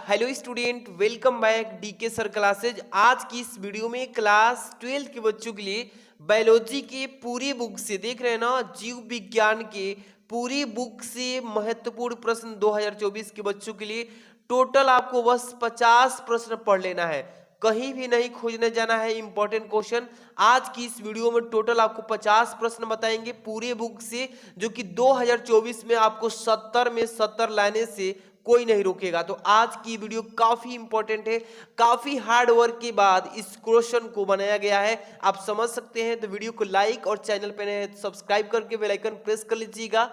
Hello student, welcome back DK sir classes. आज की इस वीडियो में क्लास 12 के बच्चों के लिए बायोलॉजी के पूरी बुक से देख रहे हैं ना, जीव विज्ञान के पूरी बुक से महत्वपूर्ण प्रश्न 2024 के बच्चों के लिए टोटल आपको बस 50 प्रश्न पढ़ लेना है, कहीं भी नहीं खोजने जाना है इंपॉर्टेंट क्वेश्चन। आज की इस वीडियो में टोटल आपको 50 प्रश्न बताएंगे पूरे बुक से, जो कि 2024 में आपको 70 में 70 लाने से कोई नहीं रोकेगा। तो आज की वीडियो काफी इंपॉर्टेंट है, काफी हार्ड वर्क के बाद इस क्वेश्चन को बनाया गया है, आप समझ सकते हैं। तो वीडियो को लाइक और चैनल पे नए हैं तो सब्सक्राइब करके बेल आइकन प्रेस कर लीजिएगा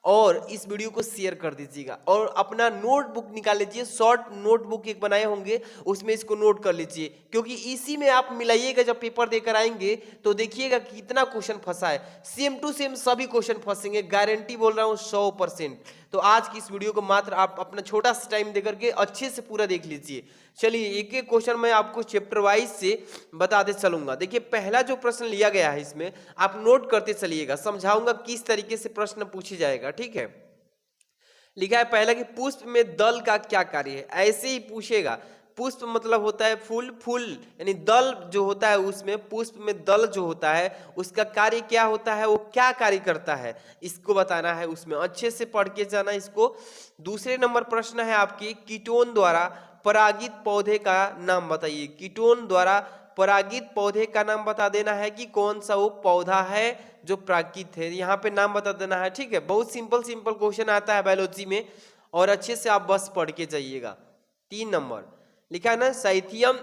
और इस वीडियो को शेयर कर दीजिएगा और अपना नोटबुक निकाल लीजिए। शॉर्ट नोटबुक एक बनाए होंगे, उसमें इसको नोट कर लीजिए, क्योंकि इसी में आप मिलाइएगा जब पेपर देकर आएंगे तो देखिएगा कितना क्वेश्चन फंसा है। सेम टू सेम सभी क्वेश्चन फंसेंगे, गारंटी बोल रहा हूँ 100%। तो आज की इस वीडियो को मात्र आप अपना छोटा सा टाइम देकर के अच्छे से पूरा देख लीजिए। चलिए एक एक क्वेश्चन मैं आपको चैप्टर वाइज से बताते चलूंगा। देखिए पहला जो प्रश्न लिया गया है इसमें आप नोट करते चलिएगा, समझाऊंगा किस तरीके से प्रश्न पूछी जाएगा, ठीक है। लिखा है पहला कि पुष्प में दल का क्या कार्य है, ऐसे ही पूछेगा। पुष्प मतलब होता है फूल, फूल यानी दल जो होता है उसमें, पुष्प में दल जो होता है उसका कार्य क्या होता है, वो क्या कार्य करता है, इसको बताना है। उसमें अच्छे से पढ़ के जाना इसको। दूसरे नंबर प्रश्न है आपकी, कीटोन द्वारा परागित पौधे का नाम बताइए। कीटोन द्वारा परागित पौधे का नाम बता देना है कि कौन सा वो पौधा है जो परागित है, यहाँ पे नाम बता देना है, ठीक है। बहुत सिंपल सिंपल क्वेश्चन आता है बायोलॉजी में और अच्छे से आप बस पढ़ के जाइएगा। 3 नंबर लिखा है ना, साइथियम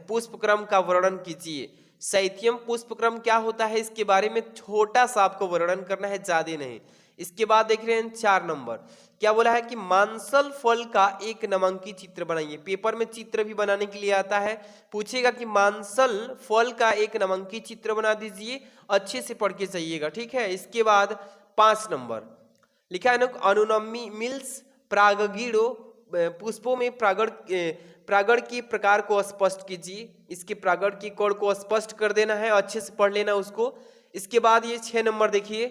पुष्पक्रम का वर्णन कीजिए। साइथियम पुष्पक्रम क्या होता है इसके बारे में छोटा सा आपको वर्णन करना है, ज्यादा नहीं। इसके बाद देख रहे हैं 4 नंबर, क्या बोला है कि मांसल फल का एक नामांकी चित्र बनाइए। पेपर में चित्र भी बनाने के लिए आता है, पूछेगा कि मांसल फल का एक नामांकी चित्र बना दीजिए, अच्छे से पढ़ के जाइएगा, ठीक है। इसके बाद 5 नंबर लिखा है ना, अनुनमी मिल्स प्रागगीड़ो पुष्पों में प्रागड़ के प्रकार को स्पष्ट कीजिए। इसके प्रागड़ की कोण को स्पष्ट कर देना है, अच्छे से पढ़ लेना उसको। इसके बाद ये 6 नंबर देखिए,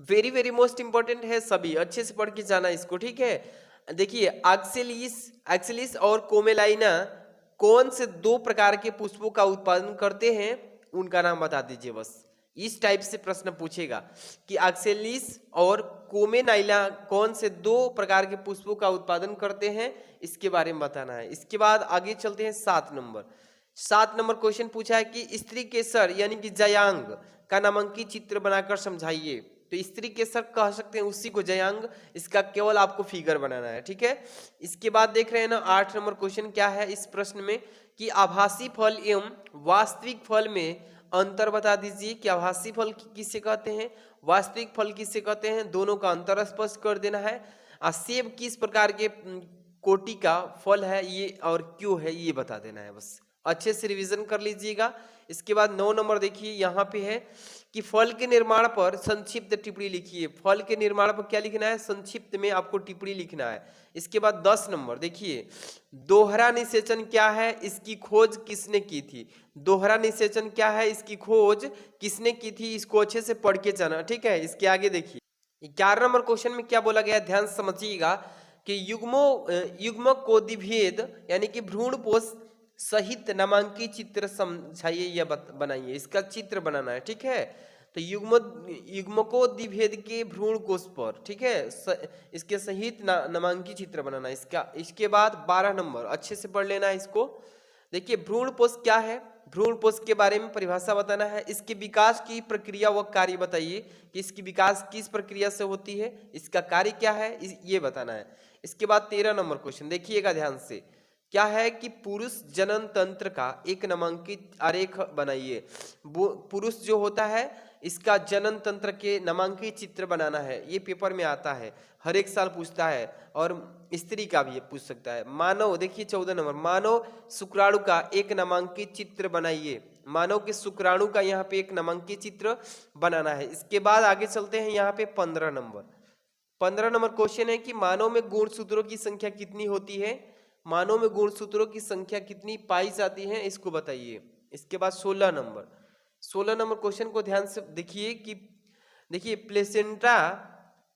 वेरी वेरी मोस्ट इंपॉर्टेंट है, सभी अच्छे से पढ़ के जाना इसको, ठीक है। देखिए एक्सेलिस और कोमेलाइना कौन से 2 प्रकार के पुष्पों का उत्पादन करते हैं, उनका नाम बता दीजिए। बस इस टाइप से प्रश्न पूछेगा कि एक्सेलिस और कोमेनाइला कौन से 2 प्रकार के पुष्पों का उत्पादन करते हैं, इसके बारे में बताना है। इसके बाद आगे चलते हैं 7 नंबर। 7 नंबर क्वेश्चन पूछा है कि स्त्री केसर यानी कि जयांग का नामांकित चित्र बनाकर समझाइए। तो स्त्री केसर कह सकते हैं उसी को जयांग, इसका केवल आपको फिगर बनाना है, ठीक है। इसके बाद देख रहे हैं ना 8 नंबर क्वेश्चन क्या है इस प्रश्न में कि आभासी फल एवं वास्तविक फल में अंतर बता दीजिए। कि आभासी फल किसे कहते हैं, वास्तविक फल किसे कहते हैं, दोनों का अंतर स्पष्ट कर देना है। सेब किस प्रकार के कोटि का फल है ये और क्यों है ये बता देना है, बस अच्छे से रिवीजन कर लीजिएगा। इसके बाद 9 नंबर देखिए, यहाँ पे है कि फल के निर्माण पर संक्षिप्त टिप्पणी लिखिए। फल के निर्माण पर क्या लिखना है, संक्षिप्त में आपको टिप्पणी लिखना है। इसके बाद 10 नंबर देखिए, दोहरा निषेचन क्या है, इसकी खोज किसने की थी। दोहरा निषेचन क्या है, इसकी खोज किसने की थी, इसको अच्छे से पढ़ के जाना, ठीक है। इसके आगे देखिए 11 नंबर क्वेश्चन में क्या बोला गया, ध्यान से समझिएगा कि युग्म को द्विभेद यानी कि भ्रूणपोष सहित नामांकित चित्र समझाइए या बनाइए। इसका चित्र बनाना है, ठीक है। तो युग्म को द्विभेद के भ्रूण कोष पर, ठीक है, इसके सहित नामांकित चित्र बनाना है इसका। इसके बाद 12 नंबर अच्छे से पढ़ लेना है इसको। देखिए भ्रूणपोष क्या है, भ्रूणपोष के बारे में परिभाषा बताना है। इसके विकास की प्रक्रिया व कार्य बताइए कि इसकी विकास किस प्रक्रिया से होती है, इसका कार्य क्या है, ये बताना है। इसके बाद 13 नंबर क्वेश्चन देखिएगा ध्यान से, क्या है कि पुरुष जनन तंत्र का एक नामांकित आरेख बनाइए। पुरुष जो होता है इसका जनन तंत्र के नामांकित चित्र बनाना है, ये पेपर में आता है, हर एक साल पूछता है। और स्त्री का भी पूछ सकता है। मानव देखिए 14 नंबर, मानव शुक्राणु का एक नामांकित चित्र बनाइए। मानव के शुक्राणु का यहाँ पे एक नामांकित चित्र बनाना है। इसके बाद आगे चलते हैं यहाँ पे 15 नंबर। 15 नंबर क्वेश्चन है कि मानव में गुणसूत्रों की संख्या कितनी होती है, मानव में गुणसूत्रों की संख्या कितनी पाई जाती है, इसको बताइए। इसके बाद 16 नंबर क्वेश्चन को ध्यान से देखिए कि देखिए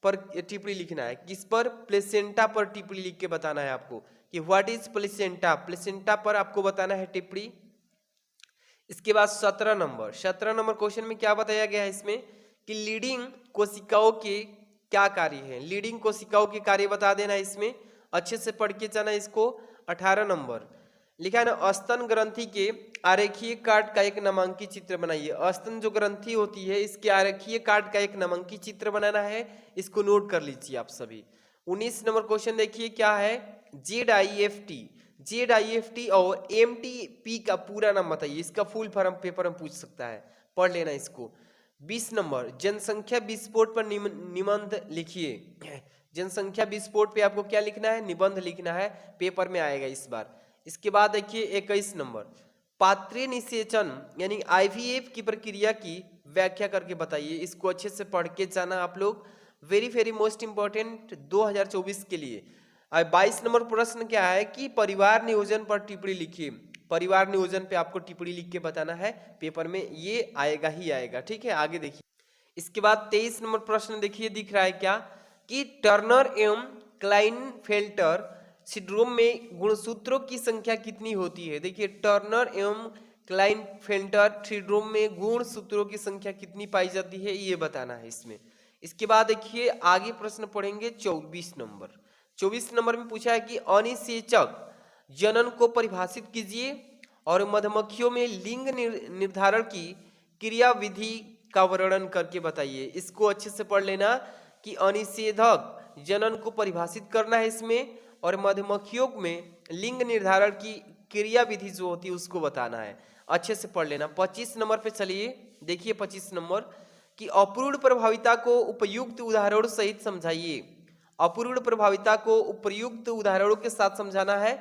पर टिप्पणी लिखना है। किस पर? प्लेसेंटा पर टिप्पणी लिख के बताना है आपको कि व्हाट इज प्लेसेंटा। प्लेसेंटा पर आपको बताना है टिप्पणी। इसके बाद 17 नंबर क्वेश्चन में क्या बताया गया है इसमें कि लीडिंग कोशिकाओं के क्या कार्य है। लीडिंग कोशिकाओं के कार्य बता देना इसमें, अच्छे से पढ़ के जाना इसको। 18 नंबर लिखा है ना, स्तन ग्रंथि के आरेखीय काट का एक नामांकित चित्र बनाइए। स्तन जो ग्रंथि होती है इसके आरेखीय काट का एक नामांकित चित्र बनाना है, इसको नोट कर लीजिए आप सभी। 19 नंबर क्वेश्चन देखिए क्या है, जेड आई एफ टी और MTP का पूरा नाम बताइए। इसका फुल फॉर्म पेपर में पूछ सकता है, पढ़ लेना इसको। 20 नंबर जनसंख्या विस्फोट पर निबंध लिखिए। जनसंख्या विस्फोट पे आपको क्या लिखना है? निबंध लिखना है, पेपर में आएगा इस बार। इसके बाद देखिए 21 नंबर पात्रीय निषेचन यानी IVF की प्रक्रिया की व्याख्या करके बताइए। इसको अच्छे से पढ़ के जाना आप लोग, वेरी वेरी मोस्ट इंपॉर्टेंट 2024 के लिए। 22 नंबर प्रश्न क्या है कि परिवार नियोजन पर टिप्पणी लिखिए। परिवार नियोजन पे आपको टिप्पणी लिख के बताना है, पेपर में ये आएगा ही आएगा, ठीक है। आगे देखिए, इसके बाद 23 नंबर प्रश्न देखिए, दिख रहा है क्या कि टर्नर एवं क्लाइनफेल्टर सिंड्रोम में गुणसूत्रों की संख्या कितनी होती है। देखिए टर्नर एवं क्लाइनफेल्टर सिंड्रोम में गुणसूत्रों की संख्या कितनी पाई जाती है, ये बताना है इसमें। इसके बाद देखिए आगे प्रश्न पढ़ेंगे 24 नंबर में पूछा है कि अनिषेचक जनन को परिभाषित कीजिए और मधुमक्खियों में लिंग निर्धारण की क्रियाविधि का वर्णन करके बताइए। इसको अच्छे से पढ़ लेना कि अनिषेधक जनन को परिभाषित करना है इसमें, और मधुमक्खियों में लिंग निर्धारण की क्रियाविधि जो होती है उसको बताना है, अच्छे से पढ़ लेना। 25 नंबर पे चलिए, देखिए 25 नंबर कि अपूर्ण प्रभाविता को उपयुक्त उदाहरणों सहित समझाइए। अपूर्ण प्रभाविता को उपयुक्त उदाहरणों के साथ समझाना है,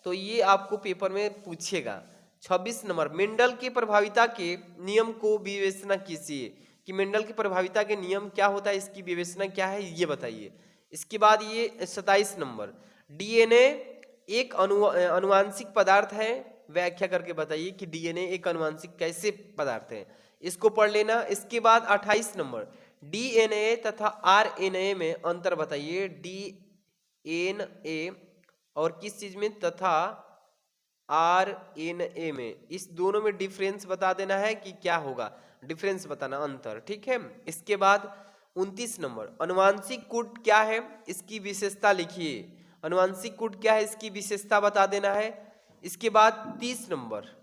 तो ये आपको पेपर में पूछेगा। 26 नंबर मेंडल की प्रभाविता के नियम को विवेचना कीजिए कि मेंडल की प्रभाविता के नियम क्या होता है, इसकी विवेचना क्या है, ये बताइए। इसके बाद ये 27 नंबर DNA एक अनुवांशिक पदार्थ है, व्याख्या करके बताइए कि DNA एक अनुवांशिक कैसे पदार्थ है, इसको पढ़ लेना। इसके बाद 28 नंबर DNA तथा RNA में अंतर बताइए। DNA और किस चीज में तथा RNA में, इस दोनों में डिफरेंस बता देना है कि क्या होगा, डिफरेंस बताना, अंतर, ठीक है। इसके बाद 29 नंबर अनुवांशिक कोड क्या है, इसकी विशेषता लिखिए। अनुवांशिक कोड क्या है, इसकी विशेषता बता देना है। इसके बाद 30 नंबर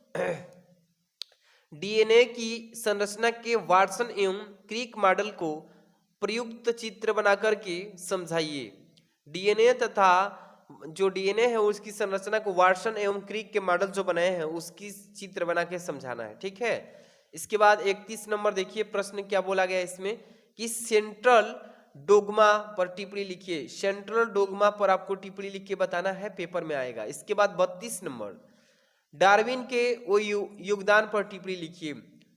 DNA की संरचना के वाटसन एवं क्रिक मॉडल को प्रयुक्त चित्र बनाकर के समझाइए। DNA तथा जो DNA है उसकी संरचना को वाटसन एवं क्रिक के मॉडल जो बनाए हैं उसकी चित्र बना के समझाना है, ठीक है। इसके बाद 31 नंबर देखिए प्रश्न क्या बोला गया इसमें कि सेंट्रल डोगमा पर टिप्पणी लिखिए। सेंट्रल डोगमा पर आपको टिप्पणी लिख के बताना है, पेपर में आएगा। इसके बाद 32 नंबर डार्विन के वो योगदान पर टिप्पणी लिखिए।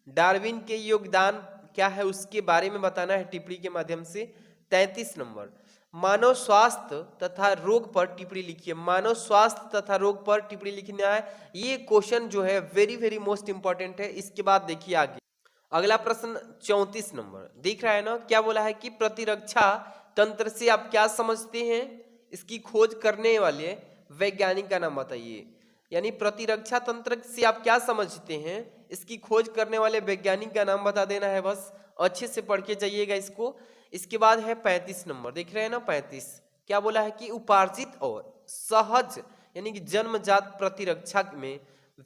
डार्विन के योगदान क्या है उसके बारे में बताना है टिप्पणी के माध्यम से। 33 नंबर मानव स्वास्थ्य तथा रोग पर टिप्पणी लिखिए। मानव स्वास्थ्य तथा रोग पर टिप्पणी लिखना है, ये क्वेश्चन जो है वेरी वेरी मोस्ट इंपॉर्टेंट है। इसके बाद देखिए आगे अगला प्रश्न 34 नंबर दिख रहा है ना, क्या बोला है कि प्रतिरक्षा तंत्र से आप क्या समझते हैं, इसकी खोज करने वाले वैज्ञानिक का नाम बताइए। यानी प्रतिरक्षा तंत्र से आप क्या समझते हैं, इसकी खोज करने वाले वैज्ञानिक का नाम बता देना है, बस अच्छे से पढ़ के जाइएगा इसको। इसके बाद है 35 नंबर देख रहे हैं ना, 35 क्या बोला है कि उपार्जित और सहज यानी कि जन्मजात प्रतिरक्षा में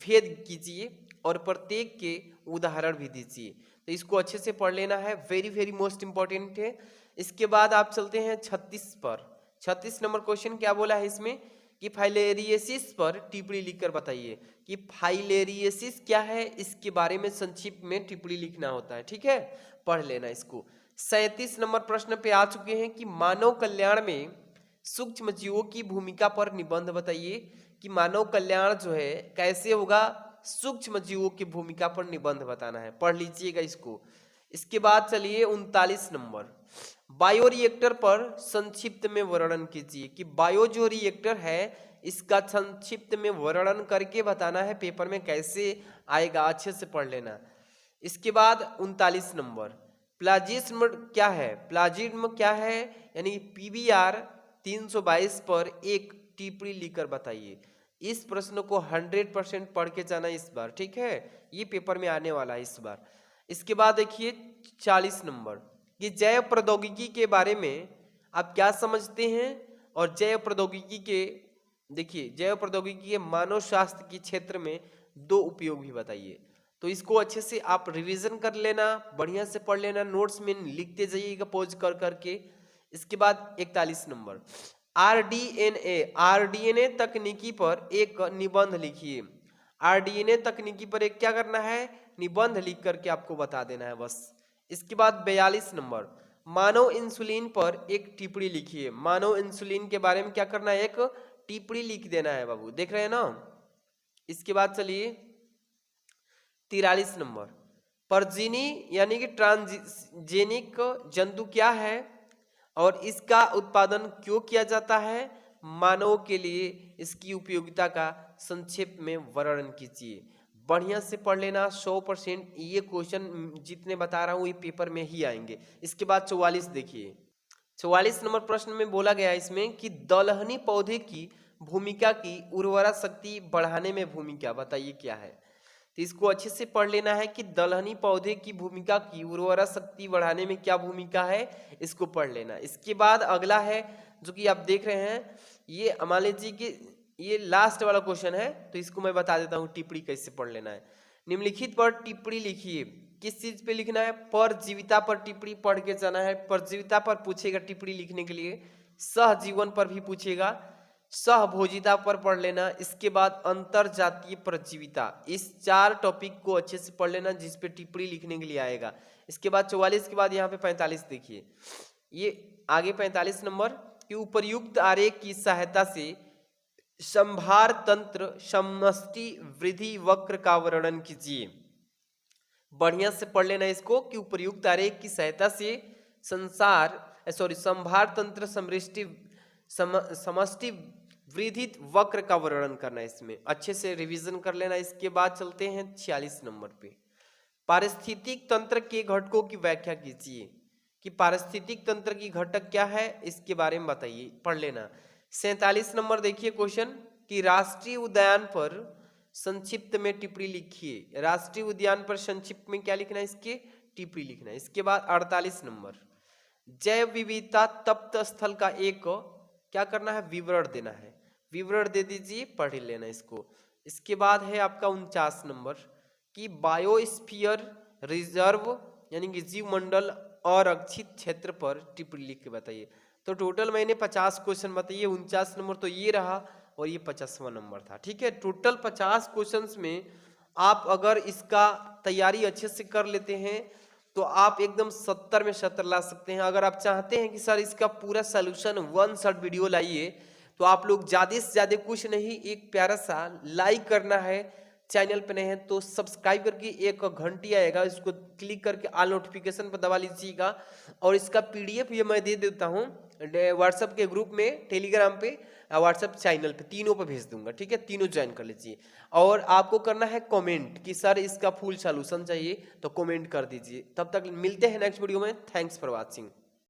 भेद कीजिए और प्रत्येक के उदाहरण भी दीजिए। तो इसको अच्छे से पढ़ लेना है, वेरी वेरी मोस्ट इंपॉर्टेंट है। इसके बाद आप चलते हैं 36 पर। 36 नंबर क्वेश्चन क्या बोला है इसमें कि फाइलेरियसिस पर टिप्पणी लिखकर बताइए कि फाइलेरियसिस क्या है, इसके बारे में संक्षिप्त में टिप्पणी लिखना होता है, ठीक है, पढ़ लेना इसको। 37 नंबर प्रश्न पे आ चुके हैं कि मानव कल्याण में सूक्ष्म जीवों की भूमिका पर निबंध बताइए कि मानव कल्याण जो है कैसे होगा, सूक्ष्म जीवों की भूमिका पर निबंध बताना है, पढ़ लीजिएगा इसको। इसके बाद चलिए 39 नंबर बायोरिएक्टर पर संक्षिप्त में वर्णन कीजिए कि बायो जो रिएक्टर है इसका संक्षिप्त में वर्णन करके बताना है, पेपर में कैसे आएगा, अच्छे से पढ़ लेना। इसके बाद 39 नंबर प्लाजिज्म क्या है? प्लाजिज्म क्या है? यानी PBR 322 पर एक टिप्पणी लिखकर बताइए। इस प्रश्न को 100% पढ़ के जाना इस बार, ठीक है, ये पेपर में आने वाला है इस बार। इसके बाद देखिए 40 नंबर, कि जैव प्रौद्योगिकी के बारे में आप क्या समझते हैं, और जैव प्रौद्योगिकी के, देखिए जैव प्रौद्योगिकी के मानव शास्त्र के क्षेत्र में दो उपयोग भी बताइए। तो इसको अच्छे से आप रिवीजन कर लेना, बढ़िया से पढ़ लेना, नोट्स में लिखते जाइएगा पॉज कर करके। इसके बाद 41 नंबर, आरडीएनए तकनीकी पर एक निबंध लिखिए। आरडीएनए तकनीकी पर एक क्या करना है? निबंध लिख करके आपको बता देना है बस। इसके बाद 42 नंबर, मानव इंसुलिन पर एक टिप्पणी लिखिए। मानव इंसुलिन के बारे में क्या करना है? एक टिप्पणी लिख देना है बाबू, देख रहे हैं ना। इसके बाद चलिए 43 नंबर, परजीवी यानी कि ट्रांसजेनिक जंतु क्या है और इसका उत्पादन क्यों किया जाता है? मानव के लिए इसकी उपयोगिता का संक्षेप में वर्णन कीजिए। बढ़िया से पढ़ लेना, 100% ये क्वेश्चन जितने बता रहा हूँ ये पेपर में ही आएंगे। इसके बाद 44 देखिए, 44 नंबर प्रश्न में बोला गया इसमें कि दलहनी पौधे की भूमिका की उर्वरा शक्ति बढ़ाने में भूमिका बताइए क्या है। तो इसको अच्छे से पढ़ लेना है कि दलहनी पौधे की भूमिका की उर्वरा शक्ति बढ़ाने में क्या भूमिका है, इसको पढ़ लेना। इसके बाद अगला है जो कि आप देख रहे हैं, ये मान लीजिए कि ये लास्ट वाला क्वेश्चन है, तो इसको मैं बता देता हूँ टिप्पणी कैसे पढ़ लेना है। निम्नलिखित पर टिप्पणी लिखिए। किस चीज पे लिखना है? परजीविता पर टिप्पणी पढ़ के जाना है। परजीविता पर पूछेगा टिप्पणी लिखने के लिए, सहजीवन पर भी पूछेगा, सहभोजिता पर पढ़ लेना। इसके बाद अंतर जातीय परजीविता, इस 4 टॉपिक को अच्छे से पढ़ लेना जिस पे टिप्पणी लिखने के लिए आएगा। इसके बाद 44 के बाद यहाँ पे 45 देखिए, ये आगे 45 नंबर कि उपर्युक्त आरेख की सहायता से संभार तंत्र समष्टि वृद्धि वक्र का वर्णन कीजिए। बढ़िया से पढ़ लेना इसको कि उपर्युक्त आरेख की सहायता से संभार तंत्र समष्टि वृद्धि वक्र का वर्णन करना है। इसमें अच्छे से रिवीजन कर लेना। इसके बाद चलते हैं 46 नंबर पे, पारिस्थितिक तंत्र के घटकों की व्याख्या कीजिए। कि पारिस्थितिक तंत्र की घटक क्या है इसके बारे में बताइए, पढ़ लेना। 47 नंबर देखिए क्वेश्चन कि राष्ट्रीय उद्यान पर संक्षिप्त में टिप्पणी लिखिए। राष्ट्रीय उद्यान पर संक्षिप्त में क्या लिखना है? इसके टिप्पणी लिखना है। इसके बाद 48 नंबर, जैव विविधता तप्त स्थल का एक क्या करना है? विवरण देना है। विवरण दे दीजिए, पढ़ लेना इसको। इसके बाद है आपका 49 नंबर कि बायोस्फीयर रिजर्व यानी कि जीव मंडल और आरक्षित क्षेत्र पर टिप्पणी लिख के बताइए। तो टोटल मैंने 50 क्वेश्चन बताइए। 49 नंबर तो ये रहा और ये 50वां नंबर था, ठीक है। टोटल 50 क्वेश्चंस में आप अगर इसका तैयारी अच्छे से कर लेते हैं तो आप एकदम 70 में 70 ला सकते हैं। अगर आप चाहते हैं कि सर इसका पूरा सोल्यूशन 1 शॉट वीडियो लाइए तो आप लोग ज़्यादा से ज़्यादा कुछ नहीं, एक प्यारा सा लाइक करना है। चैनल पे नए हैं तो सब्सक्राइब करके एक घंटी आएगा, इसको क्लिक करके ऑल नोटिफिकेशन पर दबा लीजिएगा। और इसका PDF ये मैं दे देता हूँ व्हाट्सएप के ग्रुप में, टेलीग्राम पे, व्हाट्सएप चैनल पे, तीनों पे भेज दूंगा, ठीक है। तीनों ज्वाइन कर लीजिए। और आपको करना है कमेंट कि सर इसका फुल सॉल्यूशन चाहिए, तो कमेंट कर दीजिए। तब तक मिलते हैं नेक्स्ट वीडियो में। Thanks for watching.